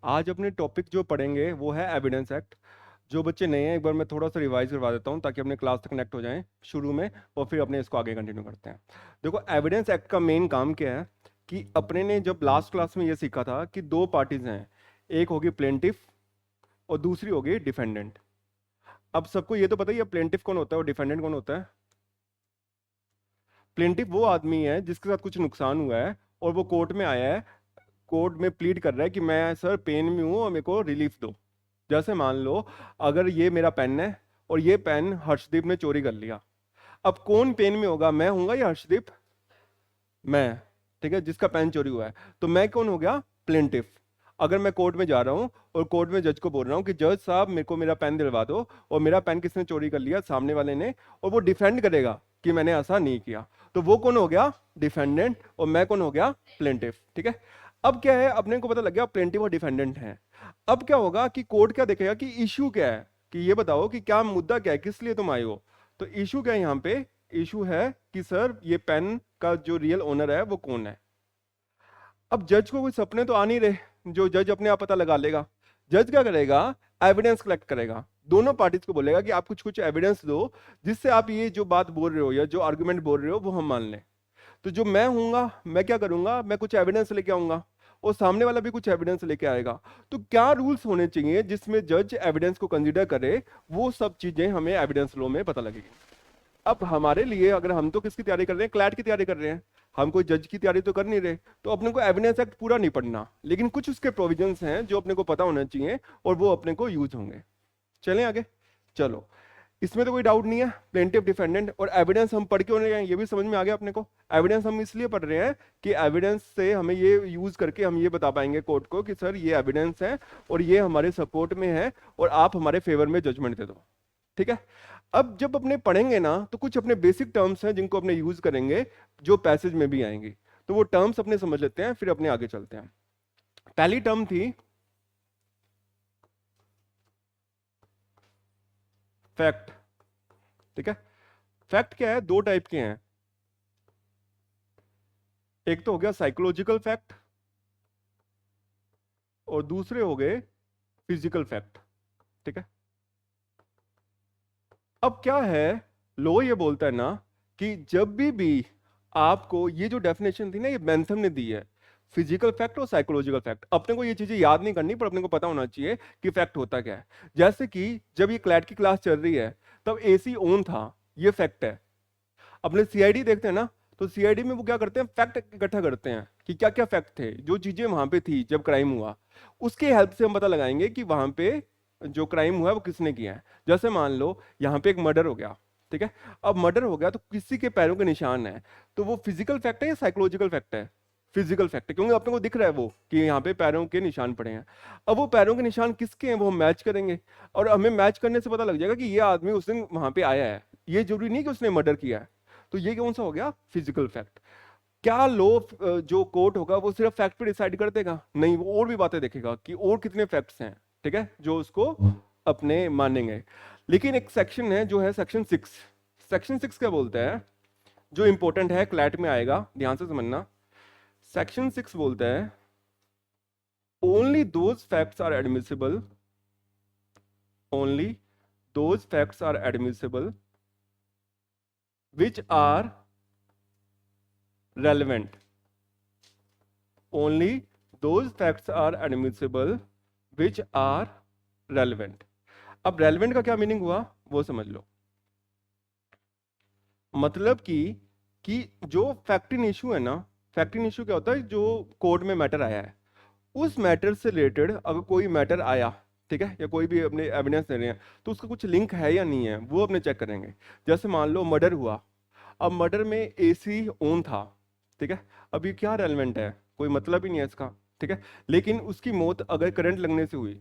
आज अपने टॉपिक जो पढ़ेंगे वो है एविडेंस एक्ट। जो बच्चे नए हैं एक बार मैं थोड़ा सा रिवाइज करवा देता हूँ ताकि अपने क्लास तक कनेक्ट हो जाएं शुरू में, और फिर अपने इसको आगे कंटिन्यू करते हैं। देखो, एविडेंस एक्ट का मेन काम क्या है कि अपने ने जब लास्ट क्लास में ये सीखा था कि दो पार्टीज हैं, एक होगी प्लेंटिफ और दूसरी होगी डिफेंडेंट। अब सबको ये तो पता ही है प्लेंटिफ कौन होता है और डिफेंडेंट कौन होता है। प्लेंटिफ वो आदमी है जिसके साथ कुछ नुकसान हुआ है और वो कोर्ट में आया है, कोर्ट में प्लीड कर रहा है कि मैं सर पेन में हूं और मेरे को रिलीफ दो। जैसे मान लो, अगर ये मेरा पेन है और ये पेन हर्षदीप ने चोरी कर लिया, अब कौन पेन में होगा, मैं हूंगा या हर्षदीप? मैं। ठीक है, जिसका पेन चोरी हुआ है। तो मैं कौन हो गया? प्लेंटिफ। अगर मैं कोर्ट में जा रहा हूँ और कोर्ट में जज को बोल रहा हूँ कि जज साहब मेरे को मेरा पेन दिलवा दो, और मेरा पेन किसने चोरी कर लिया? सामने वाले ने, और वो डिफेंड करेगा कि मैंने ऐसा नहीं किया, तो वो कौन हो गया? डिफेंडेंट। और मैं कौन हो गया? प्लेंटिफ। ठीक है। अब क्या है, अपने को पता लग गया प्लेंटिफ और डिफेंडेंट है। अब क्या होगा कि कोर्ट क्या देखेगा कि इशू क्या है, कि ये बताओ कि क्या मुद्दा क्या है, किस लिए तुम आए हो। तो इशू क्या है यहाँ पे? इशू है कि सर ये पेन का जो रियल ओनर है वो कौन है। अब जज को कोई सपने तो आ नहीं रहे जो जज अपने आप पता लगा लेगा। जज क्या करेगा? एविडेंस कलेक्ट करेगा, दोनों पार्टीज को बोलेगा कि आप कुछ कुछ एविडेंस दो जिससे आप ये जो बात बोल रहे हो या जो आर्गुमेंट बोल रहे हो वो हम मान लें। तो जो मैं हूंगा, मैं क्या करूंगा, मैं कुछ एविडेंस लेके आऊंगा और सामने वाला भी कुछ एविडेंस लेके आएगा। तो क्या रूल्स होने चाहिए जिसमें जज एविडेंस को कंसीडर करे, वो सब चीजें हमें एविडेंस लॉ में पता लगेगी। अब हमारे लिए, अगर हम तो किसकी तैयारी कर रहे हैं, क्लैट की तैयारी कर रहे हैं, हम कोई जज की तैयारी तो कर नहीं रहे, तो अपने को एविडेंस एक्ट पूरा नहीं पढ़ना, लेकिन कुछ उसके प्रोविजंस हैं जो अपने को पता होना चाहिए और वो अपने को यूज होंगे। चलें आगे। चलो, इसमें तो कोई डाउट नहीं है, प्लेंटिफ डिफेंडेंट और एविडेंस हम पढ़ के होने गए, ये भी समझ में आ गया अपने को। एविडेंस हम इसलिए पढ़ रहे हैं कि एविडेंस से हमें ये यूज करके हम ये बता पाएंगे कोर्ट को कि सर ये एविडेंस है और ये हमारे सपोर्ट में है और आप हमारे फेवर में जजमेंट दे दो। ठीक है। अब जब अपने पढ़ेंगे ना तो कुछ अपने बेसिक टर्म्स हैं जिनको अपने यूज करेंगे, जो पैसेज में भी आएंगी। तो वो टर्म्स अपने समझ लेते हैं, फिर अपने आगे चलते हैं। पहली टर्म थी फैक्ट। ठीक है। फैक्ट क्या है? दो टाइप के हैं। एक तो हो गया साइकोलॉजिकल फैक्ट और दूसरे हो गए फिजिकल फैक्ट। ठीक है। अब क्या है, लो ये बोलता है ना कि जब भी आपको ये जो डेफिनेशन थी ना, ये बेंथम ने दी है, फिजिकल फैक्ट और साइकोलॉजिकल फैक्ट, अपने को ये चीजें याद नहीं करनी पर अपने को पता होना चाहिए कि फैक्ट होता क्या है। जैसे कि जब ये क्लैट की क्लास चल रही है तब एसी ऑन था, ये फैक्ट है। अपने सीआईडी देखते हैं ना, तो सीआईडी में वो क्या करते हैं, फैक्ट इकट्ठा करते हैं कि क्या क्या फैक्ट थे, जो चीजें वहां पे थी जब क्राइम हुआ, उसके हेल्प से हम पता लगाएंगे कि वहां पे जो क्राइम हुआ है वो किसने किया है। जैसे मान लो यहाँ पे एक मर्डर हो गया। ठीक है। अब मर्डर हो गया तो किसी के पैरों के निशान है, तो वो फिजिकल फैक्ट है या साइकोलॉजिकल फैक्ट है? फिजिकल फैक्ट है, क्योंकि अपने को दिख रहा है वो कि यहाँ पे पैरों के निशान पड़े हैं। अब वो पैरों के निशान किसके हैं वो हम मैच करेंगे, और हमें मैच करने से पता लग जाएगा कि ये आदमी उस दिन वहां पे आया है, ये जरूरी नहीं कि उसने मर्डर किया है। तो ये कौन सा हो गया? Physical fact. क्या लो जो कोर्ट होगा वो सिर्फ फैक्ट पे डिसाइड कर देगा? नहीं, वो और भी बातें देखेगा कि और कितने फैक्ट्स हैं। ठीक है, जो उसको अपने मानेंगे। लेकिन एक सेक्शन है जो है सेक्शन 6। सेक्शन 6 क्या बोलता है, जो इंपॉर्टेंट है, क्लैट में आएगा, ध्यान से समझना। सेक्शन 6 बोलता है only those facts are admissible, only those facts are admissible which are relevant, only those facts are admissible which are relevant। अब relevant का क्या मीनिंग हुआ वो समझ लो। मतलब कि जो फैक्टिन इशू है ना, फैक्टिन इशू क्या होता है, जो कोर्ट में मैटर आया है उस मैटर से रिलेटेड अगर कोई मैटर आया, ठीक है, या कोई भी अपने एविडेंस दे रहे हैं, तो उसका कुछ लिंक है या नहीं है वो अपने चेक करेंगे। जैसे मान लो मर्डर हुआ, अब मर्डर में एसी ऑन था। ठीक है। अब ये क्या रेलेवेंट है, कोई मतलब ही नहीं है इसका। ठीक है। लेकिन उसकी मौत अगर करंट लगने से हुई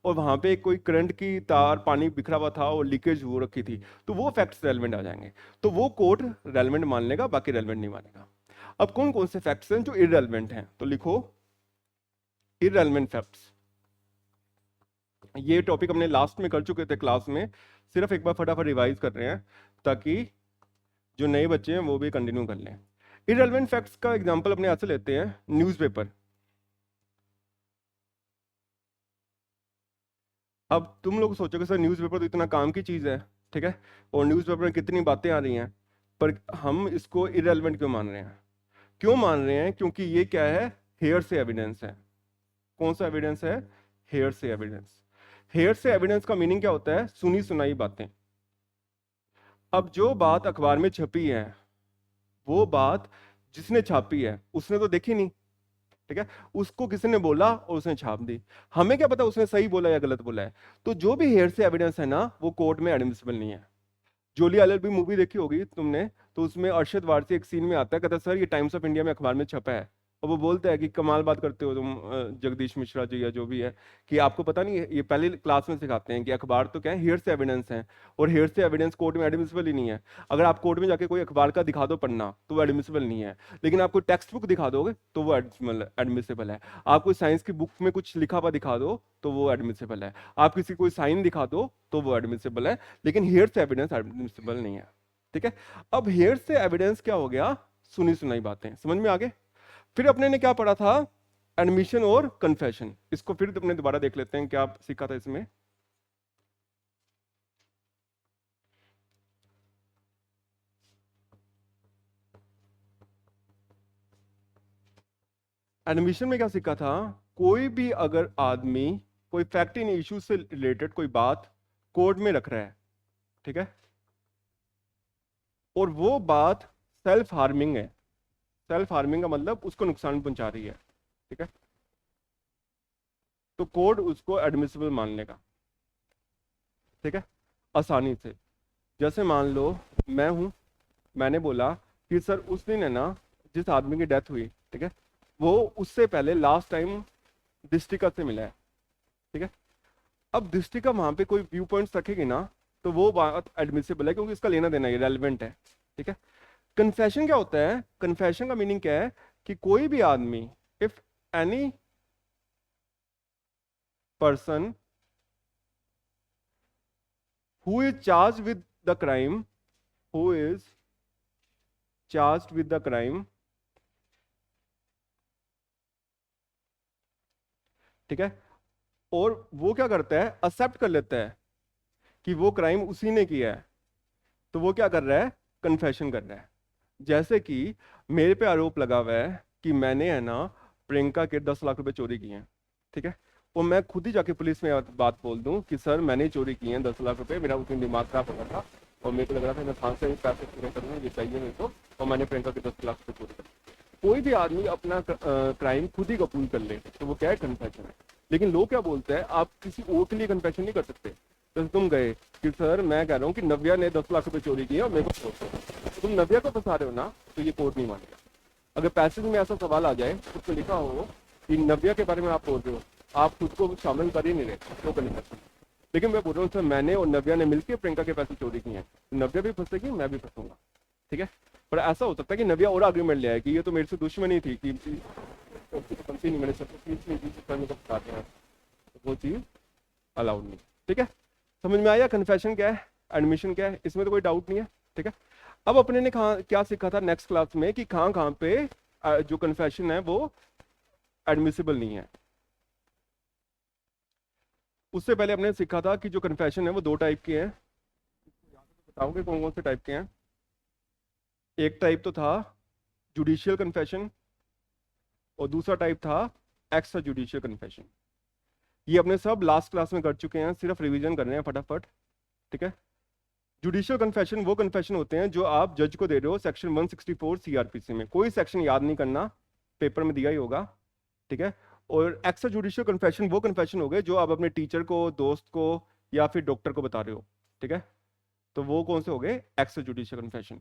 और वहां पे कोई करंट की तार पानी बिखरा हुआ था और लीकेज हो रखी थी, तो वो फैक्ट्स रेलेवेंट आ जाएंगे। तो वो कोर्ट रेलेवेंट मान लेगा, बाकी रेलेवेंट नहीं मानेगा। अब कौन कौन से फैक्ट्स हैं जो इररेलेवेंट हैं, तो लिखो इररेलेवेंट फैक्ट्स। ये टॉपिक हमने लास्ट में कर चुके थे क्लास में, सिर्फ एक बार फटाफट रिवाइज कर रहे हैं ताकि जो नए बच्चे हैं वो भी कंटिन्यू कर लें। इररेलेवेंट फैक्ट्स का एग्जांपल अपने हाथ से लेते हैं, न्यूज़पेपर। अब तुम लोग सोचोगे सर न्यूज़पेपर तो इतना काम की चीज़ है, ठीक है, और न्यूज़पेपर में कितनी बातें आ रही हैं, पर हम इसको इरेलेवेंट क्यों मान रहे हैं? क्यों मान रहे हैं? क्योंकि ये क्या है, हेयर से एविडेंस है। कौन सा एविडेंस है? हेयर से एविडेंस। हेयर से एविडेंस का मीनिंग क्या होता है? सुनी सुनाई बातें। अब जो बात अखबार में छपी है, वो बात जिसने छापी है उसने तो देखी नहीं, ठीक है, उसको किसी ने बोला और उसने छाप दी। हमें क्या पता उसने सही बोला या गलत बोला है? तो जो भी हेयर से एविडेंस है ना, वो कोर्ट में एडमिसिबल नहीं है। जोली एलएलबी मूवी देखी होगी तुमने, तो उसमें अरशद वारसी एक सीन में आता है, कहता है सर ये टाइम्स ऑफ इंडिया में अखबार में छपा है। और वो बोलता है कि कमाल बात करते हो तुम जगदीश मिश्रा जी या जो भी है, कि आपको पता नहीं है, ये पहले क्लास में सिखाते हैं कि अखबार तो क्या है, हेयर से एविडेंस है, और हेयर से एविडेंस कोर्ट में एडमिसिबल ही नहीं है। अगर आप कोर्ट में जाके कोई अखबार का दिखा दो पढ़ना तो वो एडमिसिबल नहीं है, लेकिन आप कोई टेक्स्ट बुक दिखा दोगे तो वो एडमिसिबल है। आप कोई साइंस की बुक में कुछ लिखा हुआ दिखा दो तो वो एडमिसिबल है। आप किसी कोई साइन दिखा दो तो वो एडमिसिबल है, लेकिन हेयर से एविडेंस एडमिसिबल नहीं है, ठीक है। अब हेयर से एविडेंस क्या हो गया? सुनी सुनाई बातें। समझ में आ गए? फिर अपने ने क्या पढ़ा था? एडमिशन और कन्फेशन। इसको फिर अपने दोबारा देख लेते हैं क्या सीखा था इसमें। एडमिशन में क्या सीखा था? कोई भी अगर आदमी कोई फैक्ट इन इश्यू से रिलेटेड कोई बात कोर्ट में रख रहा है, ठीक है, और वो बात सेल्फ हार्मिंग है, सेल्फ हार्मिंग का मतलब उसको नुकसान पहुंचा रही है, ठीक है, तो कोर्ट उसको एडमिसिबल मान लेगा, ठीक है, आसानी से। जैसे मान लो मैं हूं, मैंने बोला कि सर उस दिन है ना जिस आदमी की डेथ हुई, ठीक है, वो उससे पहले लास्ट टाइम डिस्ट्रिक्ट से मिला है, ठीक है। अब डिस्ट्रिक्ट वहां पे कोई व्यू पॉइंट्स रखेगी ना, तो वो बात एडमिसिबल है क्योंकि इसका लेना देना ये रेलिवेंट है, ठीक है। कन्फेशन क्या होता है? कन्फेशन का मीनिंग क्या है? कि कोई भी आदमी, if any person who is charge with the crime, who is charge with the crime, ठीक है, और वो क्या करता है, एक्सेप्ट कर लेता है कि वो क्राइम उसी ने किया है, तो वो क्या कर रहा है? कन्फेशन कर रहा है। जैसे कि मेरे पे आरोप लगा हुआ है कि मैंने है ना प्रियंका के 10 लाख रुपए चोरी किए हैं, ठीक है, और मैं खुद ही जाके पुलिस में बात बोल दूं कि सर मैंने ही चोरी किए हैं 10 लाख रुपए, मेरा उस दिन दिमाग खराब हो गया था और मेरे को लग रहा था मैं कहाँ से पैसे पूरे करूँ, ये चाहिए मेरे को, और मैंने प्रियंका के 10 लाख रुपए चोरी कर। कोई भी आदमी अपना क्राइम खुद ही कबूल कर ले तो वो क्या है? कन्फेशन है। लेकिन लोग क्या बोलते हैं, आप किसी और के लिए कन्फेशन नहीं कर सकते। तो तुम गए कि सर मैं कह रहा हूँ कि नव्या ने 10 लाख रुपए चोरी किए और मेरे को छोड़ दो, तो तुम नव्या को फंसा रहे हो ना, तो ये कोर्ट नहीं मानेगा। अगर पैसेज में ऐसा सवाल आ जाए उसमें लिखा हो कि नव्या के बारे में आप बोल रहे हो, आप खुद को शामिल कर ही नहीं रहे, तो कर नहीं सकते। लेकिन मैं बोल रहा हूँ सर मैंने और नव्या ने मिलकर प्रियंका के पैसे चोरी किए हैं, तो नव्या भी फंसेगी, मैं भी फंसूंगा, ठीक है। पर ऐसा हो सकता है कि नव्या और आर्ग्यूमेंट ले आए कि ये तो मेरे से दुश्मनी थी कि नहीं, मैंने सब फीस नहीं दी, सर मेरे को फंसा दिया, तो वो चीज अलाउड नहीं, ठीक है। समझ में आया कन्फेशन क्या है, एडमिशन क्या है? इसमें तो कोई डाउट नहीं है, ठीक है। अब अपने ने कहा क्या सीखा था नेक्स्ट क्लास में कि कहाँ कहाँ पे जो कन्फेशन है वो एडमिसिबल नहीं है। उससे पहले हमने सीखा था कि जो कन्फेशन है वो दो टाइप के हैं। बताओगे कौन कौन से टाइप के हैं? एक टाइप तो था जुडिशियल कन्फेशन और दूसरा टाइप था एक्स्ट्रा जुडिशियल कन्फेशन। ये अपने सब लास्ट क्लास में कर चुके हैं, सिर्फ रिवीजन कर रहे हैं फटाफट, ठीक है। जुडिशियल कन्फेशन वो कन्फेशन होते हैं जो आप जज को दे रहे हो सेक्शन 164 सीआरपीसी में, कोई सेक्शन याद नहीं करना, पेपर में दिया ही होगा, ठीक है। और एक्स्ट्रा जुडिशियल कन्फेशन वो कन्फेशन हो गए जो आप अपने टीचर को, दोस्त को या फिर डॉक्टर को बता रहे हो, ठीक है। तो वो कौन से हो गए? Extra judicial confession.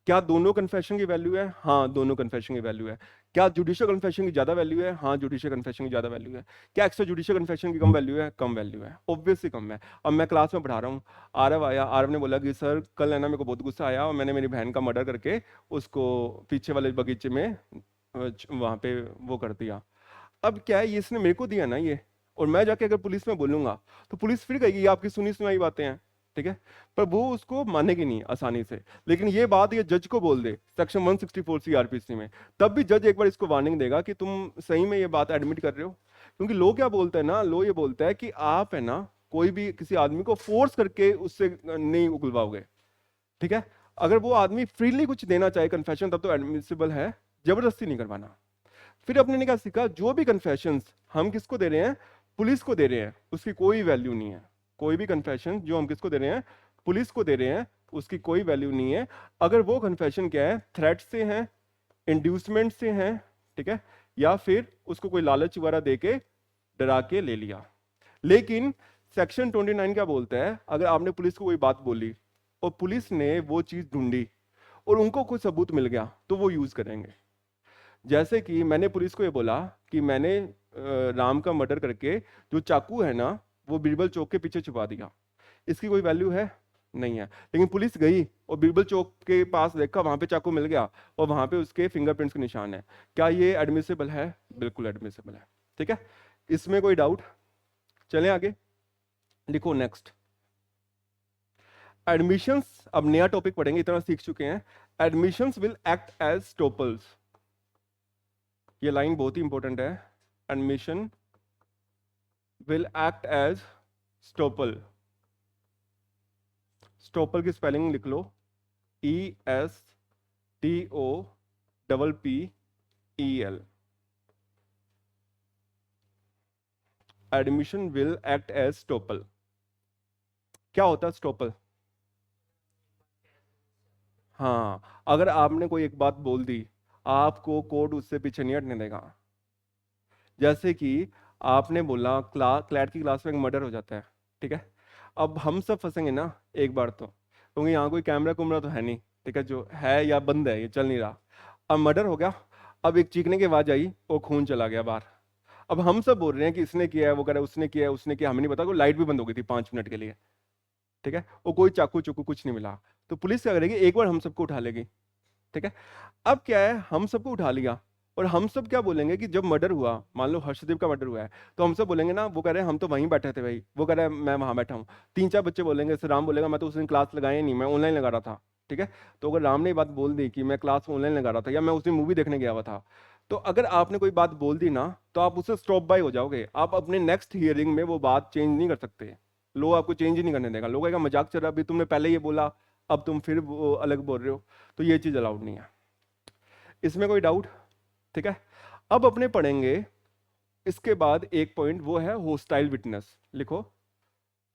क्या दोनों कन्फेशन की वैल्यू है? हाँ दोनों कन्फेशन की वैल्यू है। क्या जुडिशियल कन्फेशन की ज्यादा वैल्यू है? हाँ जुडिशियल कन्फेशन की ज्यादा वैल्यू है। क्या एक्स्ट्रा जुडिशियल कन्फेशन की कम वैल्यू है? कम वैल्यू है, ऑब्वियसली कम है। अब मैं क्लास में पढ़ा रहा हूँ, आरव आया, आरव ने बोला कि सर कल है ना मेरे को बहुत गुस्सा आया और मैंने मेरी बहन का मर्डर करके उसको पीछे वाले बगीचे में वहां पे वो कर दिया। अब क्या है, ये इसने मेरे को दिया ना ये, और मैं जाके अगर पुलिस में बोलूंगा तो पुलिस फिर कहेगी ये आपकी सुनी सुनाई बातें हैं, ठीक है। पर वो उसको मानेगी नहीं आसानी से। लेकिन ये बात ये जज को बोल दे सेक्शन 164 सीआरपीसी में, तब भी जज एक बार इसको वार्निंग देगा कि तुम सही में ये बात एडमिट कर रहे हो। क्योंकि लो क्या बोलता है ना, लो ये बोलता है कि आप है ना कोई भी किसी आदमी को फोर्स करके उससे नहीं उगलवाओगे, ठीक है। अगर वो आदमी फ्रीली कुछ देना चाहे कन्फेशन, तब तो एडमिसिबल है, जबरदस्ती नहीं करवाना। फिर अपने ने क्या सीखा, जो भी कन्फेशंस हम किसको दे रहे हैं, पुलिस को दे रहे हैं, उसकी कोई वैल्यू नहीं है। कोई भी कन्फेशन जो हम किसको दे रहे हैं, पुलिस को दे रहे हैं, उसकी कोई वैल्यू नहीं है। अगर वो कन्फेशन क्या है, थ्रेट से है, इंड्यूसमेंट से है, ठीक है, या फिर उसको कोई लालच वगैरह दे के डरा के ले लिया। लेकिन सेक्शन 29 क्या बोलता है, अगर आपने पुलिस को कोई बात बोली और पुलिस ने वो चीज ढूंढी और उनको कोई सबूत मिल गया, तो वो यूज करेंगे। जैसे कि मैंने पुलिस को ये बोला कि मैंने राम का मर्डर करके जो चाकू है ना, वो बीरबल चौक के पीछे छुपा दिया। इसकी कोई वैल्यू है नहीं है, लेकिन पुलिस गई और बीरबल चौक के पास देखा, वहां पे चाकू मिल गया और वहां पे उसके फिंगरप्रिंट्स के निशान है। क्या ये एडमिसिबल है? बिल्कुल एडमिसिबल है, ठीक है, इसमें कोई डाउट? चलें आगे, लिखो नेक्स्ट। एडमिशंस, अब नया टॉपिक पढ़ेंगे, इतना सीख चुके हैं। Admissions will act as stoppers. ये लाइन बहुत ही इंपॉर्टेंट है। Admission will act as estoppel. Estoppel की स्पेलिंग लिख लो, ESTOPPEL। Admission will act as estoppel. क्या होता है स्टॉपल? हाँ, अगर आपने कोई एक बात बोल दी, आपको कोर्ट उससे पीछे नहीं हटने देगा। जैसे कि आपने बोला क्लैट की क्लास में एक मर्डर हो जाता है, ठीक है, अब हम सब फंसेंगे ना एक बार तो, क्योंकि यहाँ कोई कैमरा कुमरा तो है नहीं, ठीक है, जो है या बंद है, ये चल नहीं रहा। अब मर्डर हो गया, अब एक चीखने की आवाज आई और खून चला गया बाहर। अब हम सब बोल रहे हैं कि इसने किया है, वो कह रहा है उसने किया है, उसने किया, हमें नहीं पता, कोई लाइट भी बंद हो गई थी 5 मिनट के लिए, ठीक है, और कोई चाकू चुकू कुछ नहीं मिला। तो पुलिस क्या करेगी, एक बार हम सबको उठा लेगी, ठीक है। अब क्या है, हम सबको उठा लिया और हम सब क्या बोलेंगे कि जब मर्डर हुआ, मान लो हर्षदीप का मर्डर हुआ है, तो हम सब बोलेंगे ना, वो कह रहे हैं हम तो वहीं बैठे थे भाई, वो कह रहा है मैं वहां बैठा हूँ। 3-4 बच्चे बोलेंगे, जैसे राम बोलेगा मैं तो उस दिन क्लास लगाया नहीं, मैं ऑनलाइन लगा रहा था, ठीक है। तो अगर राम ने ये बात बोल दी कि मैं क्लास ऑनलाइन लगा रहा था या मैं उस दिन मूवी देखने गया हुआ था, तो अगर आपने कोई बात बोल दी ना, तो आप उससे स्टॉप बाय हो जाओगे। आप अपने नेक्स्ट हियरिंग में वो बात चेंज नहीं कर सकते। लोग आपको चेंज ही नहीं करने देगा, लोग कहेगा मजाक चल रहा, अभी तुमने पहले ये बोला, अब तुम फिर वो अलग बोल रहे हो। तो ये चीज अलाउड नहीं है, इसमें कोई डाउट? ठीक है, अब अपने पढ़ेंगे इसके बाद एक पॉइंट, वो है होस्टाइल विटनेस। लिखो,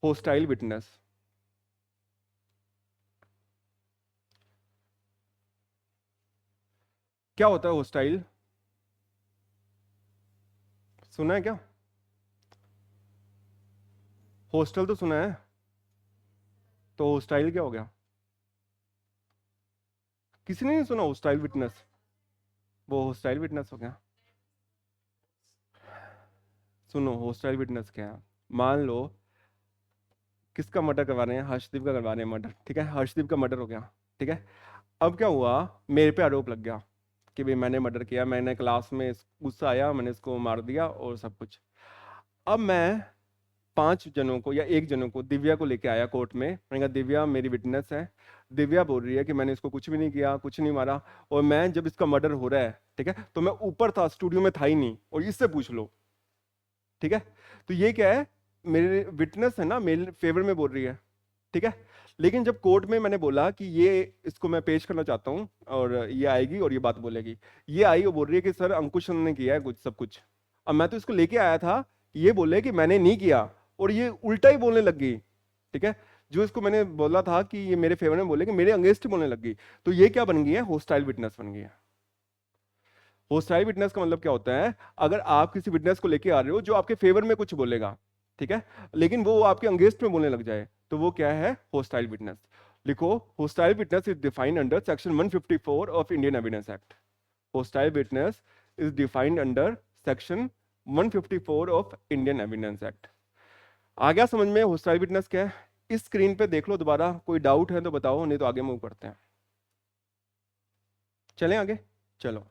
होस्टाइल विटनेस। क्या होता है होस्टाइल? सुना है क्या? हॉस्टल तो सुना है, तो होस्टाइल क्या हो गया? किसी ने नहीं सुना होस्टाइल विटनेस? वो होस्टाइल विटनेस हो गया। सुनो, होस्टाइल विटनेस क्या है। मान लो किसका मर्डर करवा रहे हैं, हर्षदीप का करवा रहे हैं मर्डर, ठीक है, हर्षदीप का मर्डर हो गया, ठीक है। अब क्या हुआ, मेरे पे आरोप लग गया कि भाई मैंने मर्डर किया, मैंने क्लास में गुस्सा आया, मैंने इसको मार दिया और सब कुछ। अब मैं 5 जनों को या एक जनों को, दिव्या को लेके आया कोर्ट में, मैंने कहा दिव्या मेरी विटनेस है, दिव्या बोल रही है कि मैंने इसको कुछ भी नहीं किया, कुछ नहीं मारा, और मैं जब इसका मर्डर हो रहा है, ठीक है, तो मैं ऊपर था, स्टूडियो में था ही नहीं, और इससे पूछ लो, ठीक है। तो ये क्या है, मेरे विटनेस है ना, मेरे फेवर में बोल रही है, ठीक है। लेकिन जब कोर्ट में मैंने बोला कि ये इसको मैं पेश करना चाहता हूँ और ये आएगी और ये बात बोलेगी, ये आई और बोल रही है कि सर अंकुश ने किया है कुछ सब कुछ। अब मैं तो इसको लेके आया था, ये बोले कि मैंने नहीं किया, और ये उल्टा ही बोलने लग गई, ठीक है। जो इसको मैंने बोला था कि ये मेरे फेवर में बोले कि मेरे अगेंस्ट बोलने लग गई। तो ये क्या बन गई है, होस्टाइल विटनेस बन गई है। होस्टाइल विटनेस का मतलब क्या होता है, अगर आप किसी विटनेस को लेके आ रहे हो जो आपके फेवर में कुछ बोलेगा, ठीक है, लेकिन वो आपके अगेंस्ट में बोलने लग जाए, तो वो क्या है, होस्टाइल विटनेस। लिखो, hostile witness is defined under section 154 of Indian Evidence Act. Hostile witness is defined under section 154 of Indian Evidence Act. आ गया समझ में होस्टाइल विटनेस क्या है? इस स्क्रीन पे देख लो दोबारा, कोई डाउट है तो बताओ, नहीं तो आगे मूव करते हैं। चलें आगे, चलो।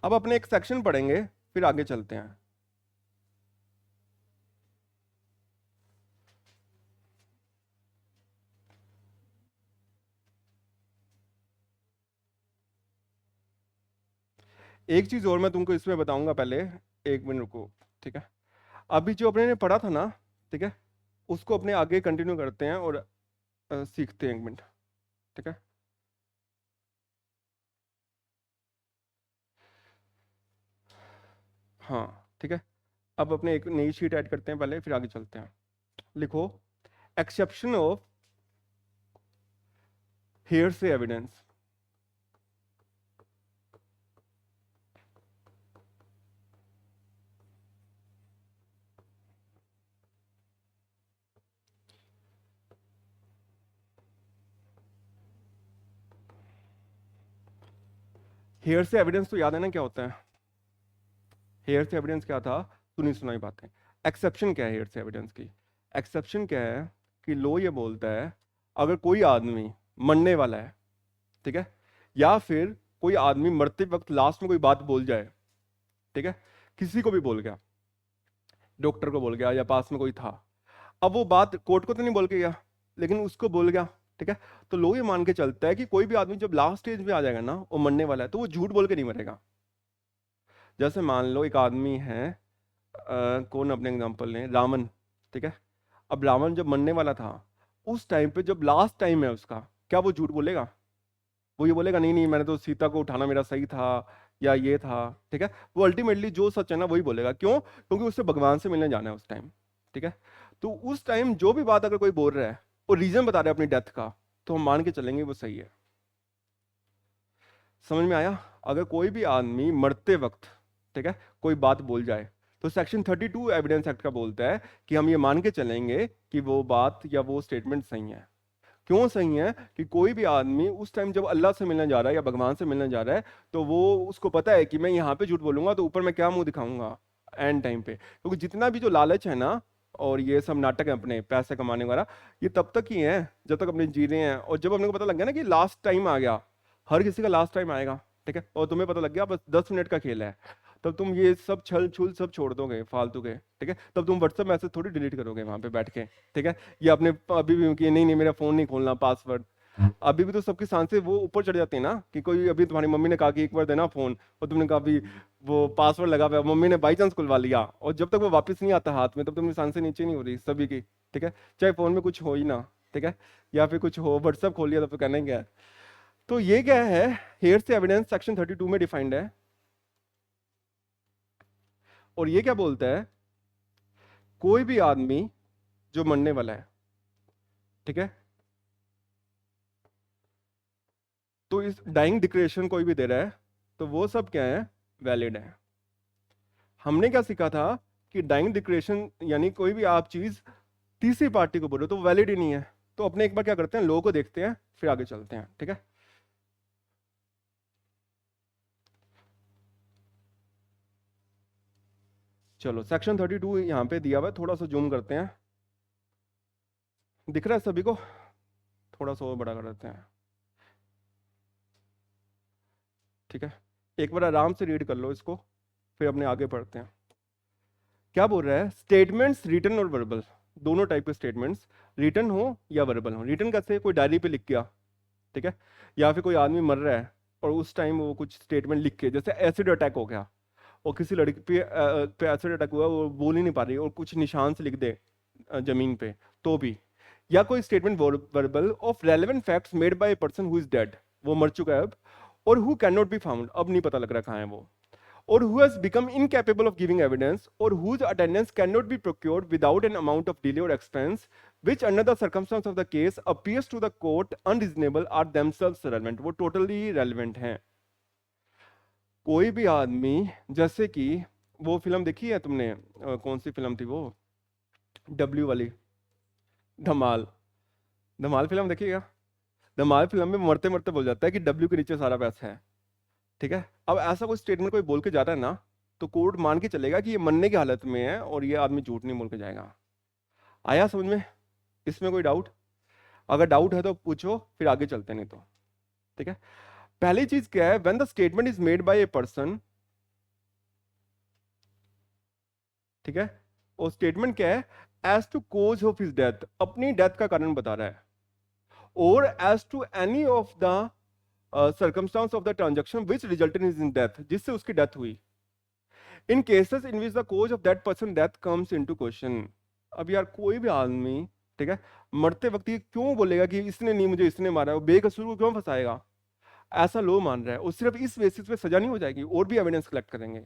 अब अपने एक सेक्शन पढ़ेंगे, फिर आगे चलते हैं। एक चीज और मैं तुमको इसमें बताऊंगा, पहले 1 मिनट रुको, ठीक है। अभी जो अपने ने पढ़ा था ना, ठीक है, उसको अपने आगे कंटिन्यू करते हैं और सीखते हैं 1 मिनट, ठीक है। हाँ ठीक है, अब अपने एक नई शीट ऐड करते हैं पहले, फिर आगे चलते हैं। लिखो, एक्सेप्शन ऑफ हेयरसे एविडेंस। हेयरसे एविडेंस तो याद है ना क्या होता है? हेयरसे एविडेंस क्या था? सुनी सुनाई बातें। एक्सेप्शन क्या है हेयरसे एविडेंस की? एक्सेप्शन क्या है कि लो ये बोलता है, अगर कोई आदमी मरने वाला है, ठीक है, या फिर कोई आदमी मरते वक्त लास्ट में कोई बात बोल जाए, ठीक है, किसी को भी बोल गया, डॉक्टर को बोल गया या पास में कोई था, अब वो बात कोर्ट को तो नहीं बोल के गया, लेकिन उसको बोल गया, ठीक है, तो लोग ये मान के चलता है कि कोई भी आदमी जब लास्ट स्टेज में आ जाएगा ना, वो मरने वाला है, तो वो झूठ बोल के नहीं मरेगा। जैसे मान लो एक आदमी है, कौन अपने एग्जांपल लें, रावण, ठीक है। अब रावण जब मरने वाला था, उस टाइम पे जब लास्ट टाइम है उसका, क्या वो झूठ बोलेगा? वो ये बोलेगा नहीं नहीं मैंने तो सीता को उठाना मेरा सही था, या ये था, ठीक है। वो अल्टीमेटली जो सच है ना वही बोलेगा, क्यों? क्योंकि उससे भगवान से मिलने जाना है उस टाइम, ठीक है। तो उस टाइम जो भी बात अगर कोई बोल रहा है और रीजन बता रहा है अपनी डेथ का, तो हम मान के चलेंगे वो सही है। समझ में आया? अगर कोई भी आदमी मरते वक्त, ठीक है, कोई बात बोल जाए, तो सेक्शन 32 एविडेंस एक्ट का बोलता है कि हम ये मान के चलेंगे कि वो बात या वो स्टेटमेंट सही है। क्यों सही है? कि कोई भी आदमी उस टाइम जब अल्लाह से मिलने जा रहा है या भगवान से मिलने जा रहा है, तो वो उसको पता है कि मैं यहाँ पे झूठ बोलूंगा तो ऊपर मैं क्या मुंह दिखाऊंगा एंड टाइम पे, क्योंकि जितना भी जो लालच है ना, और ये सब नाटक है अपने पैसे कमाने वाला, ये तब तक ही है जब तक अपने जी रहे हैं। और जब अपने को पता लग गया ना कि लास्ट टाइम आ गया, हर किसी का लास्ट टाइम आएगा, ठीक है, और तुम्हें पता लग गया बस 10 मिनट का खेल है, तब तुम ये सब छल छुल सब छोड़ दोगे फालतू के, ठीक है। तब तुम व्हाट्सएप मैसेज थोड़ी डिलीट करोगे वहां पे बैठ के, ठीक है, या अपने अभी भी कि नहीं नहीं मेरा फोन नहीं खोलना पासवर्ड। अभी भी तो सबकी सांसें वो ऊपर चढ़ जाती है ना, कि कोई अभी तुम्हारी मम्मी ने कहा कि एक बार देना फोन, और तुमने कहा अभी वो पासवर्ड लगा हुआ है, मम्मी ने बाई चांस खुलवा लिया, और जब तक वो वापस नहीं आता हाथ में तब तुम्हारी सांसें नीचे नहीं हो रही सभी की, ठीक है, चाहे फोन में कुछ हो ही ना, ठीक है, या फिर कुछ हो व्हाट्सएप खोल लिया तो फिर कहना ही क्या है। तो ये क्या है? हेयर से एविडेंस सेक्शन 32 में डिफाइंड है। और ये क्या बोलता है? कोई भी आदमी जो मरने वाला है, ठीक है, तो इस डाइंग डिक्लेरेशन कोई भी दे रहा है, तो वो सब क्या है? वैलिड है। हमने क्या सीखा था कि डाइंग डिक्लेरेशन यानी कोई भी आप चीज तीसरी पार्टी को बोलो तो वो वैलिड ही नहीं है। तो अपने एक बार क्या करते हैं, लोगों को देखते हैं फिर आगे चलते हैं, ठीक है। चलो सेक्शन 32 यहाँ पे दिया हुआ है, थोड़ा सा जूम करते हैं, दिख रहा है सभी को? थोड़ा सा और बड़ा कर देते हैं, ठीक है। एक बार आराम से रीड कर लो इसको, फिर अपने आगे पढ़ते हैं। क्या बोल रहा है? स्टेटमेंट्स रिटन और वर्बल, दोनों टाइप के स्टेटमेंट्स, रिटन हो या वर्बल हो। रिटन कैसे? कोई डायरी पे लिख गया, ठीक है, या फिर कोई आदमी मर रहा है और उस टाइम वो कुछ स्टेटमेंट लिख के, जैसे एसिड अटैक हो गया और किसी लड़की पे एसिड अटैक हुआ, वो बोल ही नहीं पा रही और कुछ निशान से लिख दे जमीन पे, तो भी। या कोई statement verbal of relevant facts made by a person who is dead, वो मर चुका है अब, और who can not be found, अब नहीं पता लग रहा कहाँ है वो, or who has become incapable of giving evidence, or whose attendance cannot be procured without an amount of delay or expense, which under the circumstance of the case appears to the court unreasonable, are themselves relevant। वो totally relevant हैं। कोई भी आदमी, जैसे कि वो film देखी है तुमने, कौन सी फिल्म थी वो, डब्ल्यू वाली, धमाल। धमाल फिल्म देखिएगा। धमाल फिल्म में मरते मरते बोल जाता है कि डब्ल्यू के नीचे सारा पैसा है, ठीक है। अब ऐसा कोई स्टेटमेंट कोई बोल के जाता है ना, तो कोर्ट मान के चलेगा कि ये मरने की हालत में है और ये आदमी झूठ नहीं बोल के जाएगा। आया समझ में? इसमें कोई डाउट? अगर डाउट है तो पूछो, फिर आगे चलते, नहीं तो, ठीक है। पहली चीज क्या है? When the statement is made by a person, ठीक है, और स्टेटमेंट क्या है? As to cause of his death, अपनी डेथ का कारण बता रहा है, और as to any of the circumstances of the transaction which resulted in death, जिससे उसकी डेथ हुई। In cases in which the cause of that person death comes into question. अब यार कोई भी आदमी, ठीक है, मरते वक्त ये क्यों बोलेगा कि इसने नहीं मुझे इसने मारा है, वो बेकसूर को क्यों फंसाएगा? ऐसा लो मान रहा है, और सिर्फ इस बेसिस पे सजा नहीं हो जाएगी, और भी एविडेंस कलेक्ट करेंगे।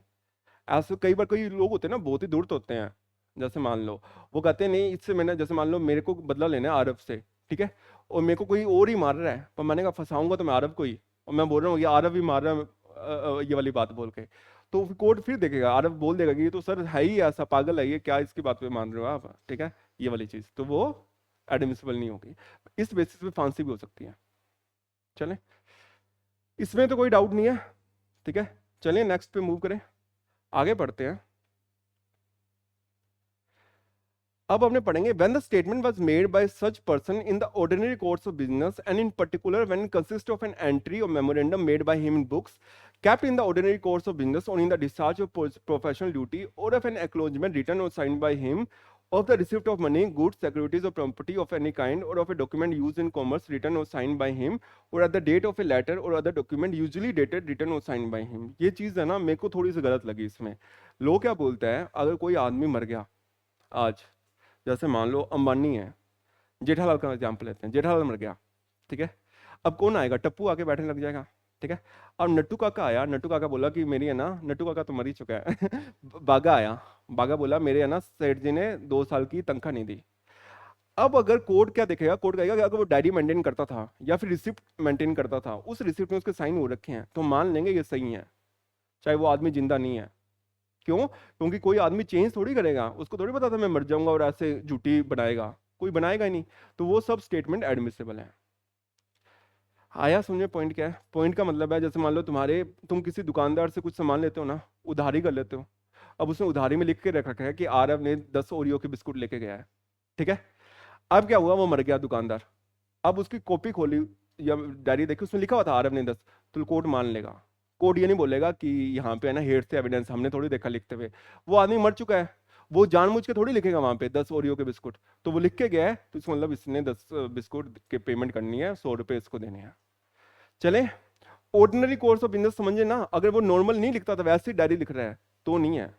ऐसे कई बार कई लोग होते हैं ना, बहुत ही दूर होते हैं, जैसे मान लो वो कहते हैं नहीं इससे मैंने, जैसे मान लो मेरे को बदला लेना है आरब से, ठीक है, और मेरे को कोई और ही मार रहा है, पर मैंने कहा फंसाऊंगा तो मैं आरब को ही, और मैं बोल रहा हूँ ये आरब ही मार रहा है, ये वाली बात बोल के, तो कोर्ट फिर देखेगा, आरब बोल देगा कि ये तो सर है ही ऐसा पागल है, ये क्या इसकी बात पे मान रहे हो आप, ठीक है, ये वाली चीज, तो वो एडमिसिबल नहीं होगी। इस बेसिस पे फांसी भी हो सकती है। चलें, इसमें तो कोई डाउट नहीं है, ठीक है। चलिए नेक्स्ट पे मूव करें, आगे बढ़ते हैं। अब हमने पढ़ेंगे when the statement was made by such person in the ordinary course of business and in particular when it consist of an entry or memorandum made by him in books kept in the ordinary course of business or in the discharge of professional duty, or of an acknowledgement written or signed by him of the receipt of money, goods, securities or property of any kind, or of a document used in commerce written or signed by him, or at the date of a letter or other document usually dated, written or signed by him। ये चीज है ना, मेरे को थोड़ी सी गलत लगी इसमें। लोग क्या बोलते हैं, अगर कोई आदमी मर गया आज, जैसे मान लो अंबानी है, जेठालाल का एग्जाम्पल लेते हैं, जेठालाल मर गया, ठीक है, अब कौन आएगा, टप्पू आके बैठने लग जाएगा, ठीक है। अब नट्टू काका आया, नट्टू काका बोला कि मेरी है ना, नट्टू काका तो मर ही चुका है बागा आया, बागा बोला मेरे है ना सेठ जी ने 2 साल की तनख्वाह नहीं दी। अब अगर कोर्ट क्या देखेगा, कोर्ट कहेगा कि अगर वो डायरी मेंटेन करता था या फिर रिसिप्ट मेंटेन करता था, उस रिसिप्ट में उसके साइन हो रखे हैं, तो मान लेंगे ये सही है, चाहे वो आदमी जिंदा नहीं है। क्यों? क्योंकि कोई आदमी चेंज थोड़ी करेगा, उसको थोड़ी पता था मैं मर जाऊंगा और ऐसे झूठी बनाएगा, कोई बनाएगा ही नहीं, तो वो सब स्टेटमेंट एडमिसिबल है। आया समझे पॉइंट क्या है? पॉइंट का मतलब है, जैसे मान लो तुम किसी दुकानदार से कुछ सामान लेते हो ना, उधारी कर लेते हो, अब उसने उधारी में लिख के रख रखा है कि आरव ने 10 ओरियो के बिस्कुट लेके गया है, ठीक है। अब क्या हुआ, वो मर गया दुकानदार, अब उसकी कॉपी खोली या डायरी देखी, उसमें लिखा हुआ था आरव ने 10, तो कोर्ट मान लेगा। कोर्ट ये नहीं बोलेगा कि यहाँ पे है ना हेड से एविडेंस, हमने थोड़ी देखा लिखते हुए, वो आदमी मर चुका है, वो जानबूझ के थोड़ी लिखेगा वहां पे 10 ओरियो के बिस्कुट, तो वो लिख के गया है, तो इसका मतलब इसने 10 बिस्कुट के पेमेंट करनी है, 100 रुपये इसको देने हैं। चले, ऑर्डिनरी कोर्स ऑफ बिजनेस समझे ना, अगर वो नॉर्मल नहीं लिखता था, वैसे ही डायरी लिख रहा है तो नहीं है।